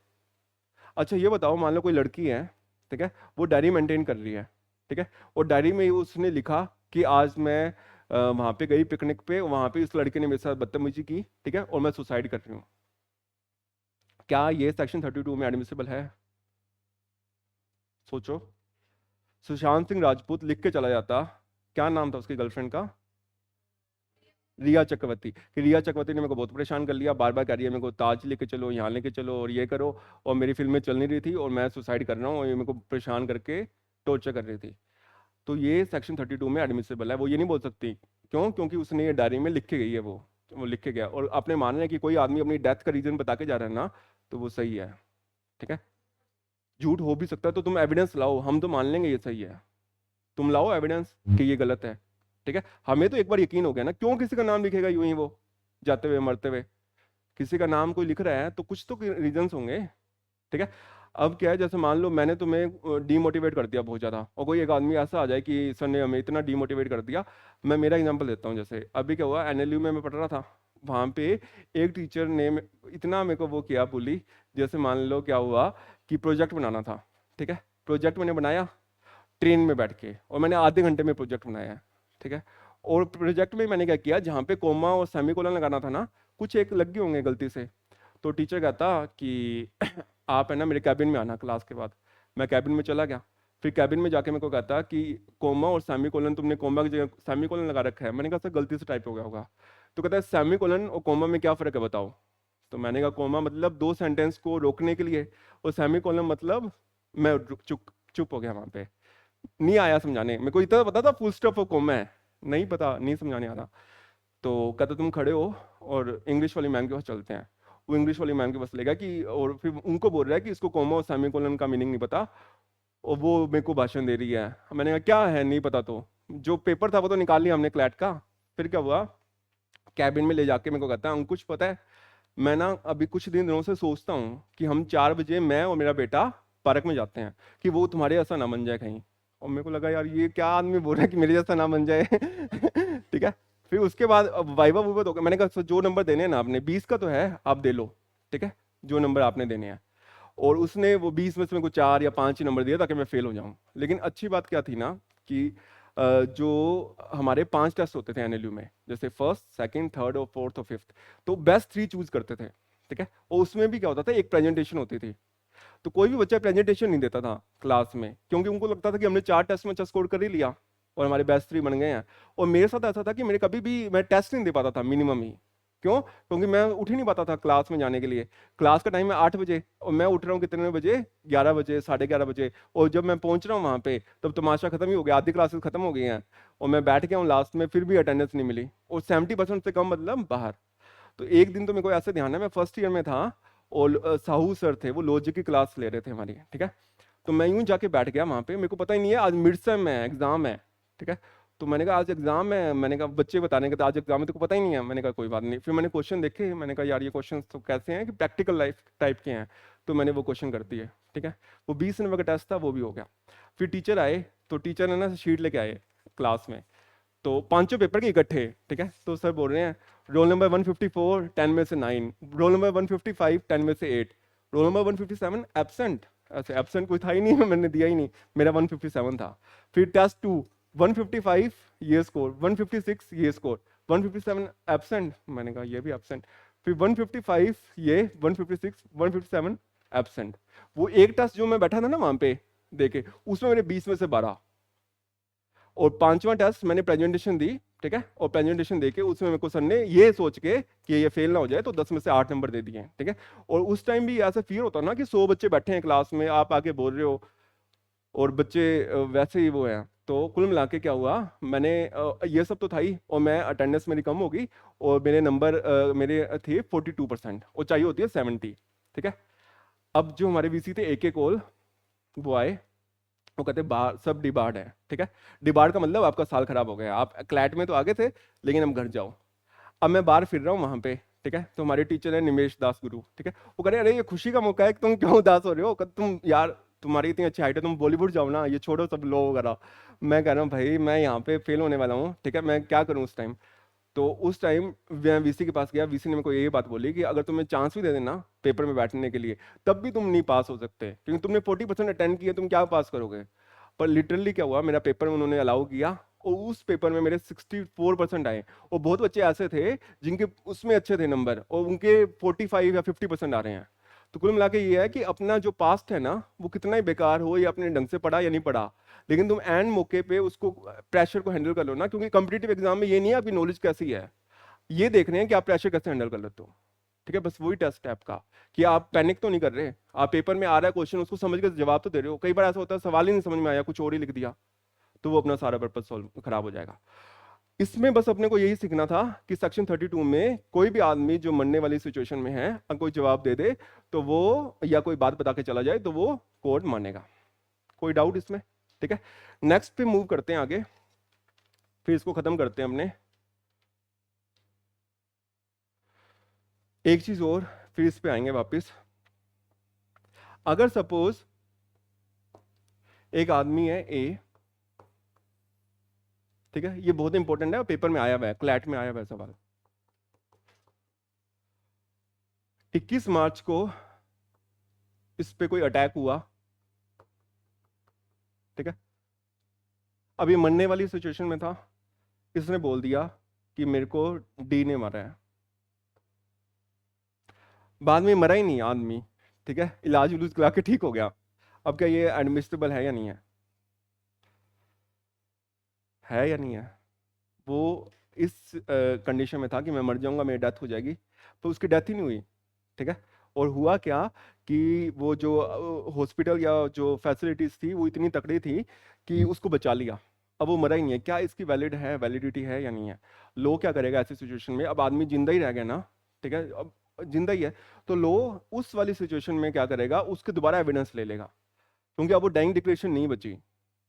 अच्छा ये बताओ, मान लो कोई लड़की है, ठीक है, वो डायरी मेंटेन कर रही है, ठीक है, और डायरी में उसने लिखा कि आज मैं वहां पे गई पिकनिक पे, वहां पे इस लड़के ने मेरे साथ बदतमीजी की, ठीक है, और मैं सुसाइड कर रही हूँ, क्या ये सेक्शन 32 में एडमिसिबल है? सोचो, सुशांत सिंह राजपूत लिख के चला जाता, क्या नाम था उसकी गर्लफ्रेंड का, रिया चक्रवर्ती, कि रिया चक्रवर्ती ने मेरे को बहुत परेशान कर लिया, बार बार कह रही है मेरे को ताज लेके चलो, यहाँ लेके चलो और ये करो, और मेरी फिल्में चल नहीं रही थी और मैं सुसाइड कर रहा हूँ, और ये मेरे को परेशान करके टॉर्चर कर रही थी, तो ये सेक्शन 32 में एडमिसिबल है। वो ये नहीं बोल सकती, क्यों? क्योंकि उसने ये डायरी में लिख के गई है, वो लिख के गया, और अपने मान रहे हैं कि कोई आदमी अपनी डेथ का रीजन बता के जा रहा है ना, तो वो सही है, ठीक है। झूठ हो भी सकता है, तो तुम एविडेंस लाओ, हम तो मान लेंगे ये सही है, तुम लाओ एविडेंस कि ये गलत है, ठीक है। हमें तो एक बार यकीन हो गया ना, क्यों किसी का नाम लिखेगा यूं ही वो जाते हुए मरते हुए, किसी का नाम कोई लिख रहा है तो कुछ तो रीजंस होंगे, ठीक है। अब क्या है, जैसे मान लो मैंने तुम्हें डीमोटिवेट कर दिया बहुत ज़्यादा, और कोई एक आदमी ऐसा आ जाए कि सर ने हमें इतना डीमोटिवेट कर दिया। मैं मेरा एग्जांपल देता हूँ, जैसे अभी क्या हुआ, एनएलयू में मैं पढ़ रहा था, वहाँ पे एक टीचर ने इतना मेरे को वो किया बोली, जैसे मान लो क्या हुआ कि प्रोजेक्ट बनाना था, ठीक है, प्रोजेक्ट मैंने बनाया ट्रेन में बैठ के, और मैंने आधे घंटे में प्रोजेक्ट बनाया है, ठीक है। और प्रोजेक्ट में मैंने क्या किया, जहाँ पे कोमा और सेमीकोलन लगाना था ना, कुछ एक लग गए होंगे गलती से, तो टीचर कहता कि आप है ना मेरे कैबिन में आना क्लास के बाद। मैं कैबिन में चला गया, फिर कैबिन में जाके मेरे को कहता कि कोमा और सेमीकोलन, तुमने कोमा की जगह सेमीकोलन लगा रखा है। मैंने कहा सर गलती से टाइप हो गया होगा। तो कहता है सेमीकोलन और कोमा में क्या फ़र्क है बताओ। तो मैंने कहा कोमा मतलब 2 सेंटेंस को रोकने के लिए, और सेमीकोलन मतलब, मैं चुप चुप हो गया वहाँ पे, नहीं आया समझाने। मेरे को इतना पता था फुल स्टॉप और कोमा है, नहीं पता, नहीं समझाने आ रहा। तो कहता तुम खड़े हो और इंग्लिश वाली मैम के पास चलते हैं। वो इंग्लिश वाली मैम के पास लेगा कि, और फिर उनको बोल रहा है कि इसको कोमा और सेमीकोलन का मीनिंग नहीं पता, और वो मेरे को भाषण दे रही है। मैंने कहा क्या है नहीं पता, तो जो पेपर था वो तो निकाल लिया हमने क्लैट का। फिर क्या हुआ, कैबिन में ले जाके मेरे को कहता है कुछ पता है, मैं ना अभी कुछ दिनों से सोचता हूँ कि हम 4 बजे मैं और मेरा बेटा पार्क में जाते हैं, कि वो तुम्हारे जैसा ना बन जाए कहीं। और मेरे को लगा यार ये क्या आदमी बोल रहा है कि मेरे जैसा ना बन जाए ठीक है। फिर उसके बाद अब वाइवा वूवा तो मैंने कहा "सर, जो नंबर देने हैं ना आपने 20 का तो है, आप दे लो, ठीक है, जो नंबर आपने देने हैं। और उसने वो 20 में से मेरे को 4 या 5 ही नंबर दिया ताकि मैं फेल हो जाऊं। लेकिन अच्छी बात क्या थी ना कि जो हमारे 5 टेस्ट होते थे एनएलयू में, जैसे फर्स्ट, सेकंड, थर्ड और फोर्थ और फिफ्थ, तो बेस्ट 3 चूज करते थे, ठीक है। और उसमें भी क्या होता था, एक प्रेजेंटेशन होती थी। तो कोई भी बच्चा प्रेजेंटेशन नहीं देता था क्लास में, क्योंकि उनको लगता था कि हमने 4 टेस्ट में अच्छा स्कोर कर ही लिया और हमारे बेस्ट 3 बन गए हैं। और मेरे साथ ऐसा था कि मेरे कभी भी मैं टेस्ट नहीं दे पाता था मिनिमम ही। क्यों? क्योंकि मैं उठ ही नहीं पाता था क्लास में जाने के लिए। क्लास का टाइम है 8 बजे और मैं उठ रहा हूँ कितने बजे, 11 बजे, 11:30 बजे। और जब मैं पहुंच रहा हूँ वहां पे तब तमाशा खत्म ही हो गया, आधी क्लासेस खत्म हो गई हैं और मैं बैठ गया हूँ लास्ट में, फिर भी अटेंडेंस नहीं मिली और 70% से कम मतलब बाहर। तो एक दिन तो मेरे को ऐसे ध्यान है, मैं फर्स्ट ईयर में था और साहू सर थे, वो लॉजिक की क्लास ले रहे थे हमारी, ठीक है। तो मैं यूं जाके बैठ गया वहां पे, मेरे को पता ही नहीं है आज मिड सेम है, एग्जाम है, ठीक है। तो मैंने कहा आज एग्जाम है, मैंने कहा बच्चे बताने का, तो आज एग्जाम है, तो को पता ही नहीं है। मैंने कहा कोई बात नहीं। फिर मैंने क्वेश्चन देखे, मैंने कहा यार ये क्वेश्चन तो कैसे हैं कि प्रैक्टिकल लाइफ टाइप के हैं, तो मैंने वो क्वेश्चन कर दिए, ठीक है। वो 20 नंबर का टेस्ट था, वो भी हो गया। फिर टीचर आए, तो टीचर ने ना शीट लेके आए क्लास में, तो पांचों पेपर के इकट्ठे, ठीक है। तो सर बोल रहे हैं रोल नंबर 154 10 में से 9, रोल नंबर 155 10 में से 8, रोल नंबर 157 एब्सेंट। अच्छा एब्सेंट कोई था ही नहीं मैंने दिया ही नहीं, मेरा 157 था। फिर टेस्ट 2 155 ये स्कोर, 156 ये स्कोर, 157 एब्सेंट, मैंने कहा ये भी एब्सेंट। फिर 155 ये, 156 157 एब्सेंट। वो एक टेस्ट जो मैं बैठा था ना वहां पे देखे, उसमें मेरे 20 में से 12। और पांचवा टेस्ट मैंने प्रेजेंटेशन दी, ठीक है। और प्रेजेंटेशन देके उसमें मेरे को सर ने ये सोच के कि ये फेल ना हो जाए तो 10 में से 8 नंबर दे दिए, ठीक है। और उस टाइम भी ऐसा फील होता ना कि 100 बच्चे बैठे हैं क्लास में, आप आके बोल रहे हो और बच्चे वैसे ही वो हैं। तो कुल मिला के क्या हुआ, मैंने ये सब तो था ही, और मैं अटेंडेंस मेरी कम हो गई और मेरे नंबर मेरे थे 42% और चाहिए होती है 70, ठीक है। अब जो हमारे वीसी थे एक एक कॉल, वो आए, वो कहते बाहर सब डिबार्ड है, ठीक है। डिबार्ड का मतलब आपका साल खराब हो गया, आप क्लैट में तो आगे थे लेकिन अब घर जाओ। अब मैं बाहर फिर रहा हूँ वहां पे, ठीक है। तो हमारे टीचर है निमेश दास गुरु, ठीक है। वो कह रहे अरे ये खुशी का मौका है कि तुम क्यों उदास हो रहे हो, तुम यार तुम्हारी इतनी अच्छी हाइट है, तुम बॉलीवुड जाओ ना, ये छोड़ो सब लो वगैरह। मैं कह रहा हूँ भाई मैं यहाँ पे फेल होने वाला हूँ, ठीक है, मैं क्या करूँ उस टाइम। तो उस टाइम मैं वीसी के पास गया, वीसी ने मेरे को यही बात बोली कि अगर तुम्हें चांस भी दे देना पेपर में बैठने के लिए, तब भी तुम नहीं पास हो सकते, क्योंकि तुमने 40% अटेंड किया, तुम क्या पास करोगे। पर लिटरली क्या हुआ, मेरा पेपर में उन्होंने अलाउ किया और उस पेपर में मेरे 64% आए। और बहुत बच्चे ऐसे थे जिनके उसमें अच्छे थे नंबर और उनके 45 या 50% आ रहे हैं। तो कुल मिला के ये है कि अपना जो पास्ट है ना, वो कितना ही बेकार हो या अपने ढंग से पढ़ा या नहीं पढ़ा, लेकिन तुम एंड मौके पे उसको प्रेशर को हैंडल कर लो ना। क्योंकि कॉम्पिटिटिव एग्जाम में ये नहीं है आपकी नॉलेज कैसी है, ये देख रहे हैं कि आप प्रेशर कैसे हैंडल कर लेते हो, ठीक है। बस वही टेस्ट है आपका कि आप पैनिक तो नहीं कर रहे, आप पेपर में आ रहा है क्वेश्चन उसको समझ के जवाब तो दे रहे हो। कई बार ऐसा होता है सवाल ही नहीं समझ में आया, कुछ और ही लिख दिया, तो वो अपना सारा पर्पज सॉल्व खराब हो जाएगा। इसमें बस अपने को यही सीखना था कि सेक्शन 32 में कोई भी आदमी जो मरने वाली सिचुएशन में है, अगर कोई जवाब दे दे तो वो, या कोई बात बता के चला जाए तो वो कोर्ट मानेगा। कोई डाउट इसमें? ठीक है, नेक्स्ट पे मूव करते हैं आगे, फिर इसको खत्म करते हैं हमने। एक चीज और, फिर इस पे आएंगे वापस। अगर सपोज एक आदमी है ए, ठीक है, ये बहुत इंपॉर्टेंट है, पेपर में आया हुआ है, क्लैट में आया हुआ है सवाल। 21 मार्च को इस पे कोई अटैक हुआ, ठीक है। अभी मरने वाली सिचुएशन में था, इसने बोल दिया कि मेरे को डी ने मारा है। बाद में मरा ही नहीं आदमी, ठीक है, इलाज उलूज करा के ठीक हो गया। अब क्या ये एडमिसिबल है या नहीं है या नहीं है? वो इस कंडीशन में था कि मैं मर जाऊंगा, मेरी डेथ हो जाएगी, तो उसकी डेथ ही नहीं हुई, ठीक है। और हुआ क्या कि वो जो हॉस्पिटल या जो फैसिलिटीज थी वो इतनी तकड़ी थी कि उसको बचा लिया। अब वो मरा ही नहीं है, क्या इसकी वैलिड है, वैलिडिटी है या नहीं है? लो क्या करेगा ऐसी सिचुएशन में? अब आदमी जिंदा ही रह गया ना, ठीक है, अब जिंदा ही है, तो लो उस वाली सिचुएशन में क्या करेगा, उसके दोबारा एविडेंस ले लेगा, क्योंकि अब वो डाइंग डिक्लेरेशन नहीं बची,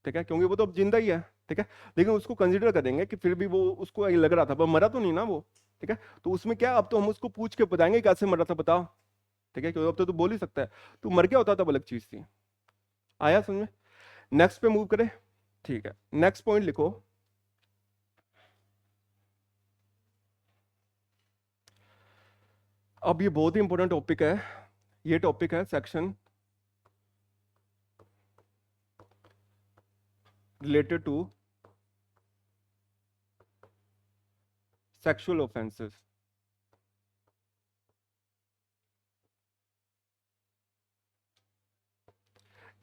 ठीक है, क्योंकि वो तो अब जिंदा ही है, ठीक है। लेकिन उसको कंसिडर करेंगे कि फिर भी वो, उसको लग रहा था, पर मरा तो नहीं ना वो, ठीक है। तो उसमें क्या, अब तो हम उसको पूछ के बताएंगे कैसे मरा था बता, ठीक है, क्योंकि अब तो तू बोल ही सकता है, तू मर गया होता तब अलग चीज थी। आया समझ में? नेक्स्ट पे मूव करें, ठीक है। नेक्स्ट पॉइंट लिखो, अब ये बहुत ही इंपॉर्टेंट टॉपिक है, ये टॉपिक है section related to sexual offences.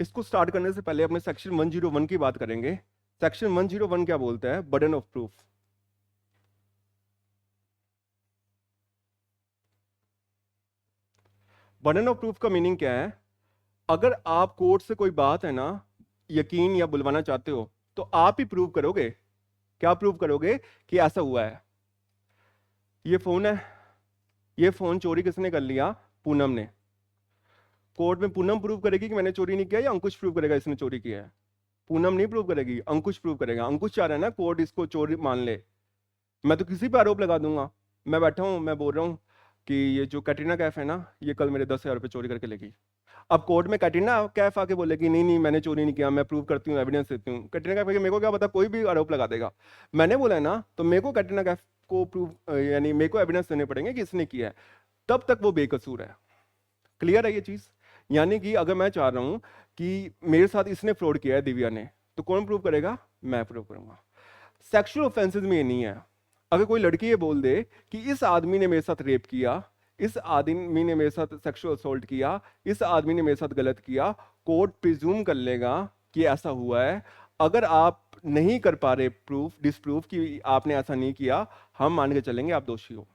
इसको स्टार्ट करने से पहले अपने सेक्शन 101 की बात करेंगे। सेक्शन 101 क्या बोलता है? Burden of proof. Burden of proof का मीनिंग क्या है? अगर आप कोर्ट से कोई बात है ना यकीन या बुलवाना चाहते हो, तो आप ही प्रूव करोगे। क्या प्रूव करोगे? कि ऐसा हुआ है। ये फोन है, ये फोन चोरी किसने कर लिया? पूनम ने। कोर्ट में पूनम प्रूव करेगी कि मैंने चोरी नहीं किया, या अंकुश प्रूव करेगा इसने चोरी किया है? पूनम नहीं प्रूव करेगी, अंकुश प्रूव करेगा। अंकुश चाह रहा है ना कोर्ट इसको चोरी मान ले। मैं तो किसी पे आरोप लगा दूंगा। मैं बैठा हूं, मैं बोल रहा हूँ कि ये जो कैटरीना कैफ है ना, ये कल मेरे 10,000 रुपये चोरी करके लेगी। अब कोर्ट में कैटरीना कैफ आके बोलेगी नहीं नहीं मैंने चोरी नहीं किया, मैं प्रूव करती हूँ, एविडेंस देती हूँ। कैटरीना कैफ, मेरे को क्या पता, कोई भी आरोप लगा देगा। मैंने बोला है ना, तो मेरे को कैटरीना कैफ को प्रूव यानी मेरे को एविडेंस देने पड़ेंगे कि इसने किया है, तब तक वो बेकसूर है। क्लियर है ये चीज? यानी कि अगर मैं चाह रहा हूं कि मेरे साथ इसने फ्रॉड किया है दिव्या ने, तो कौन प्रूव करेगा? मैं प्रूव करूंगा। सेक्सुअल ऑफेंसेस में ये नहीं है। अगर कोई लड़की ये बोल दे कि इस आदमी ने मेरे साथ रेप किया, इस आदमी ने मेरे साथ सेक्सुअल असॉल्ट किया, इस आदमी ने मेरे साथ गलत किया, कोर्ट प्रिज्यूम कर लेगा कि ऐसा हुआ है। अगर आप नहीं कर पा रहे प्रूफ डिसप्रूव कि आपने ऐसा नहीं किया, हम मान के चलेंगे आप दोषी हो।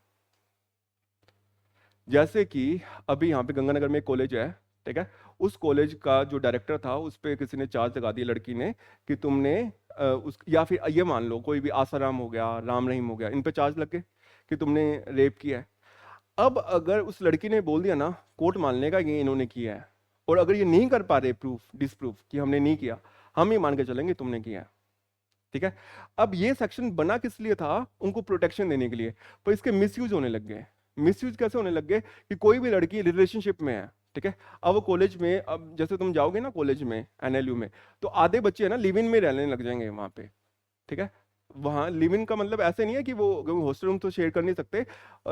जैसे कि अभी यहाँ पे गंगानगर में एक कॉलेज है, ठीक है, उस कॉलेज का जो डायरेक्टर था उस पर किसी ने चार्ज लगा दिया लड़की ने कि तुमने उस, या फिर ये मान लो कोई भी आसाराम हो गया, राम रहीम हो गया, इन पे चार्ज लग गए कि तुमने रेप किया है। अब अगर उस लड़की ने बोल दिया ना, कोर्ट मान लेगा कि इन्होंने किया है। और अगर ये नहीं कर पा रहे प्रूफ डिसप्रूफ कि हमने नहीं किया, हम ये मान के चलेंगे तुमने किया है। ठीक है। अब ये सेक्शन बना किस लिए था? उनको प्रोटेक्शन देने के लिए। पर इसके मिसयूज होने लग गए। मिसयूज कैसे होने लग गए? कि कोई भी लड़की रिलेशनशिप में है, ठीक है, अब वो कॉलेज में, अब जैसे तुम जाओगे ना कॉलेज में एनएलयू में, तो आधे बच्चे है ना लिव इन में रहने लग जाएंगे वहां पे। ठीक है। वहां लिव इन का मतलब ऐसे नहीं है कि वो हॉस्टल रूम तो शेयर कर नहीं सकते,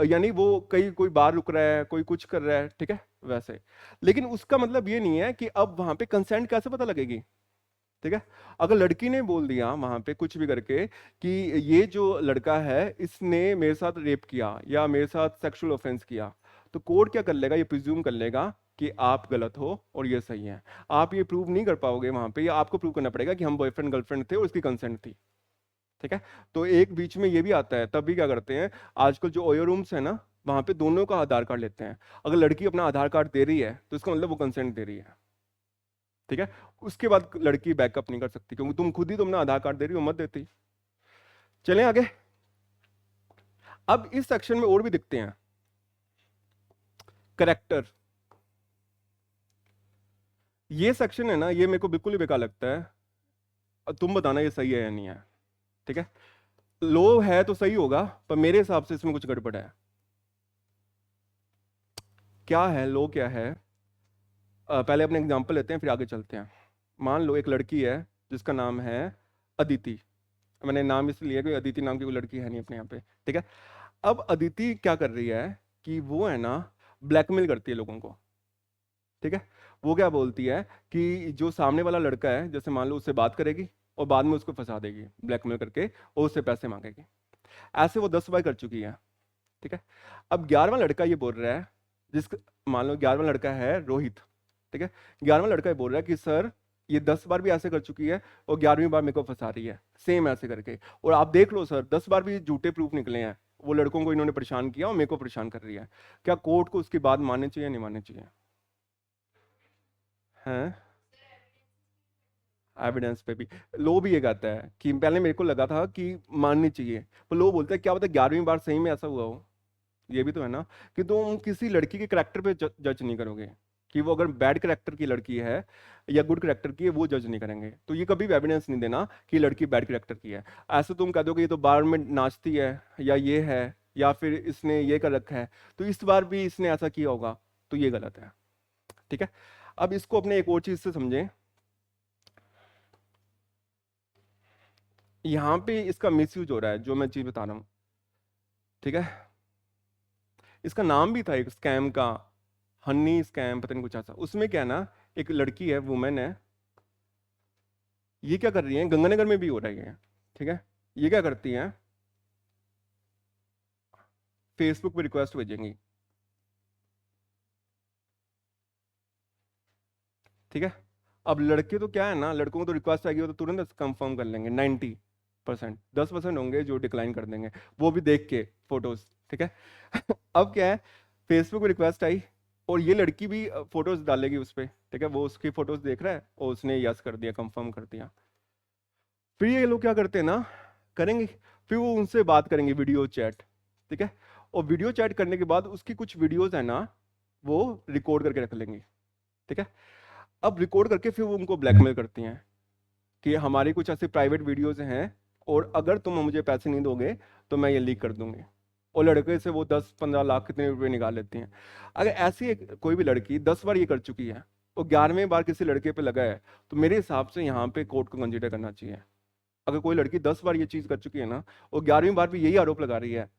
यानी वो कहीं कोई बाहर रुक रहा है, कोई कुछ कर रहा है, ठीक है, वैसे। लेकिन उसका मतलब ये नहीं है कि अब वहां पे कंसेंट कैसे पता लगेगी? ठीक है। अगर लड़की ने बोल दिया वहां पे कुछ भी करके कि ये जो लड़का है इसने मेरे साथ रेप किया या मेरे साथ सेक्सुअल ऑफेंस किया, तो कोर्ट क्या कर लेगा? ये प्रिज्यूम कर लेगा कि आप गलत हो और ये सही है। आप ये प्रूव नहीं कर पाओगे वहां पे, या आपको प्रूव करना पड़ेगा कि हम बॉयफ्रेंड गर्लफ्रेंड थे और इसकी कंसेंट थी। ठीक है। तो एक बीच में ये भी आता है, तब भी क्या करते हैं आजकल जो ओयो रूम्स है ना, वहां पे दोनों का आधार कार्ड लेते हैं। अगर लड़की अपना आधार कार्ड दे रही है तो इसका मतलब वो कंसेंट दे रही है। ठीक है। उसके बाद लड़की बैकअप नहीं कर सकती, क्योंकि तुम खुद ही तो अपना आधार कार्ड दे रही हो, मत देती। चलें आगे। अब इस सेक्शन में और भी दिखते हैं करेक्टर। ये सेक्शन है ना, ये मेरे को बिल्कुल ही बेकार लगता है। अब तुम बताना ये सही है या नहीं है। ठीक है। लो है तो सही होगा, पर मेरे हिसाब से इसमें कुछ गड़बड़ है। क्या है लो, क्या है? पहले अपने एग्जांपल लेते हैं फिर आगे चलते हैं। मान लो एक लड़की है जिसका नाम है अदिति। मैंने नाम इसलिए लिया क्योंकि अदिति नाम की कोई लड़की है नहीं अपने यहाँ पे। ठीक है। अब अदिति क्या कर रही है कि वो है ना ब्लैकमेल करती है लोगों को। ठीक है। वो क्या बोलती है कि जो सामने वाला लड़का है, जैसे मान लो उससे बात करेगी और बाद में उसको फंसा देगी ब्लैकमेल करके, और उससे पैसे मांगेगी। ऐसे वो 10 बार कर चुकी है। ठीक है। अब 11वां लड़का ये बोल रहा है, जिस, मान लो 11वां लड़का है रोहित। ठीक है। 11वां लड़का ये बोल रहा है कि सर ये 10 बार भी ऐसे कर चुकी है और 11वीं बार मेरे को फंसा रही है, सेम ऐसे करके। और आप देख लो सर, 10 बार भी झूठे प्रूफ निकले हैं। वो लड़कों को इन्होंने परेशान किया और मेरे को परेशान कर रही है। क्या कोर्ट को उसकी बात माननी चाहिए नहीं माननी चाहिए? हैं? एविडेंस पे भी लो भी ये कहता है कि पहले मेरे को लगा था कि माननी चाहिए, पर लो बोलता है क्या पता 11वीं बार सही में ऐसा हुआ हो। ये भी तो है ना कि तुम किसी लड़की के करेक्टर पे जज नहीं करोगे कि वो अगर बैड करेक्टर की लड़की है या गुड करेक्टर की है, वो जज नहीं करेंगे। तो ये कभी भी एविडेंस नहीं देना कि लड़की बैड करेक्टर की है। ऐसे तुम कह दोगे ये तो बार में नाचती है या ये है, या फिर इसने ये कर रखा है, तो इस बार भी इसने ऐसा किया होगा, तो ये गलत है। ठीक है। अब इसको अपने एक और चीज से समझें। यहाँ पे इसका मिसयूज हो रहा है जो मैं चीज बता रहा हूँ। ठीक है। इसका नाम भी था एक स्कैम का, हनी स्कैम पता नहीं कुछ ऐसा। उसमें क्या है ना, एक लड़की है, वुमेन है, ये क्या कर रही है, गंगानगर में भी हो रही है, ठीक है। ये क्या करती हैं, फेसबुक पे रिक्वेस्ट भेजेंगी, ठीक है। अब लड़के तो क्या है ना, लड़कों को तो रिक्वेस्ट आएगी वो तो तुरंत कंफर्म कर लेंगे 90%, 10% होंगे जो डिक्लाइन कर देंगे, वो भी देख के फोटोज, ठीक है। अब क्या है, फेसबुक पे रिक्वेस्ट आई और ये लड़की भी फोटोज डालेगी उस पर, ठीक है। वो उसकी फोटोज देख रहा है और उसने यस कर दिया, कंफर्म कर दिया। फिर ये लोग क्या करते हैं ना, करेंगे, फिर वो उनसे बात करेंगे वीडियो चैट, ठीक है। और वीडियो चैट करने के बाद उसकी कुछ वीडियोज है ना, वो रिकॉर्ड करके रख लेंगे, ठीक है। अब रिकॉर्ड करके फिर वो उनको ब्लैकमेल करती हैं कि हमारी कुछ ऐसे प्राइवेट वीडियोज हैं और अगर तुम मुझे पैसे नहीं दोगे तो मैं ये लीक कर दूंगी। और लड़के से वो 10-15 लाख कितने रुपए निकाल लेती हैं। अगर ऐसी कोई भी लड़की 10 बार ये कर चुकी है और 11वें बार किसी लड़के पे लगा है, तो मेरे हिसाब से यहाँ पे कोर्ट को कंसिडर करना चाहिए। अगर कोई लड़की 10 बार ये चीज कर चुकी है ना और 11वीं बार भी यही आरोप लगा रही है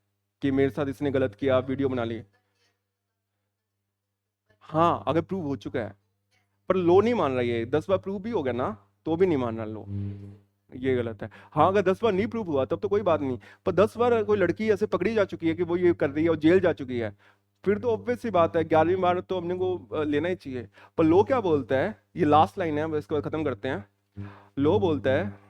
कि मेरे साथ इसने गलत किया, वीडियो बना ली, हाँ अगर प्रूव हो चुका है, पर लो नहीं मान रही है, 10 बार प्रूव भी हो गया ना तो भी नहीं मान रहा लो, ये गलत है। हाँ अगर 10 बार नहीं प्रूव हुआ तब तो कोई बात नहीं, पर 10 बार कोई लड़की ऐसे पकड़ी जा चुकी है कि वो ये कर रही है और जेल जा चुकी है, फिर तो ऑब्वियस सी बात है 11वीं बार तो अपने को लेना ही चाहिए। पर लो क्या बोलता है, ये लास्ट लाइन है, अब इसको खत्म करते हैं। लो बोलता है,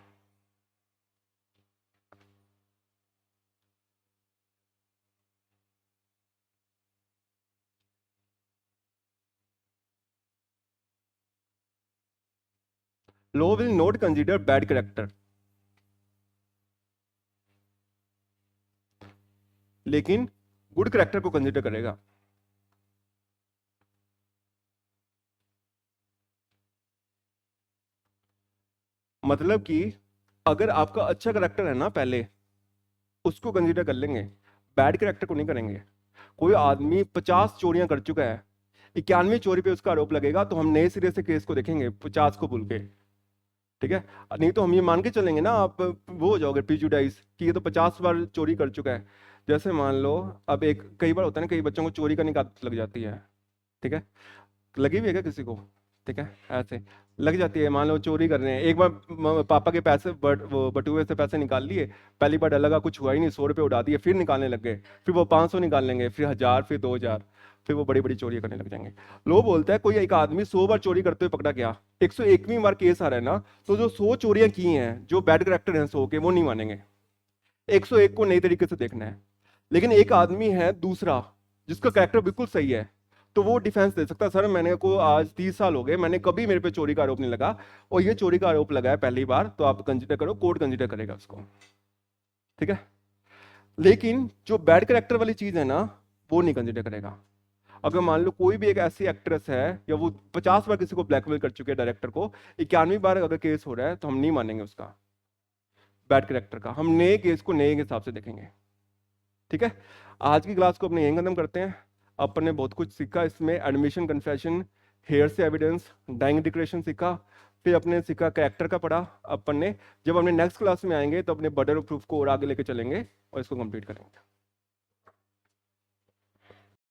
law will not consider bad character, लेकिन गुड करेक्टर को कंसिडर करेगा। मतलब कि अगर आपका अच्छा करेक्टर है ना पहले, उसको कंसिडर कर लेंगे, बैड करेक्टर को नहीं करेंगे। कोई आदमी 50 चोरियां कर चुका है, 91वीं चोरी पे उसका आरोप लगेगा तो हम नए सिरे से केस को देखेंगे 50 को भूल के, ठीक है। नहीं तो हम ये मान के चलेंगे ना, आप वो हो जाओगे प्रिजुडाइज कि ये तो 50 बार चोरी कर चुका है। जैसे मान लो, अब एक कई बार होता है ना, कई बच्चों को चोरी करने की आदत लग जाती है, ठीक है। लगी हुई है क्या किसी को, ठीक है, ऐसे लग जाती है। मान लो चोरी कर रहे हैं, एक बार पापा के पैसे वो बटुए से पैसे निकाल लिए, पहली बार डर लगा कुछ हुआ ही नहीं, 100 रुपये उड़ा दिए, फिर निकालने लग गए, फिर वो 500 निकाल लेंगे, फिर 1000, फिर 2000, फिर वो बड़ी बड़ी चोरी करने लग जाएंगे। लोग बोलता है कोई एक आदमी 100 बार चोरी करते हुए पकड़ा गया, 101वीं बार केस आ रहा है ना, तो जो 100 चोरियां की हैं, जो बैड करेक्टर हैं 100 के, वो नहीं मानेंगे। 101 को नई तरीके से देखना है। लेकिन एक आदमी है दूसरा जिसका कैरेक्टर बिल्कुल सही है, तो वो डिफेंस दे सकता है, सर मैंने को आज 30 साल हो गए, मैंने कभी मेरे पे चोरी का आरोप नहीं लगा, और ये चोरी का आरोप लगा है पहली बार, तो आप कंसिडर करो, कोर्ट कंसिडर करेगा उसको, ठीक है। लेकिन जो बैड कैरेक्टर वाली चीज है ना, वो नहीं कंसिडर करेगा। अगर मान लो कोई भी एक ऐसी एक्ट्रेस है या वो 50 बार किसी को ब्लैकमेल कर चुके हैं डायरेक्टर को, 91वीं बार अगर केस हो रहा है तो हम नहीं मानेंगे उसका बैड कैरेक्टर का, हम नए केस को नए के हिसाब से देखेंगे, ठीक है। आज की क्लास को अपने यहीं खत्म करते हैं। अपन ने बहुत कुछ सीखा इसमें, एडमिशन कन्फेशन, हेयर से एविडेंस, डाइंग डिक्लेरेशन सीखा, फिर अपने सीखा कैरेक्टर का पढ़ा अपन ने। जब अपने नेक्स्ट क्लास में आएंगे तो अपने बर्डन ऑफ प्रूफ को और आगे लेके चलेंगे और इसको कंप्लीट करेंगे।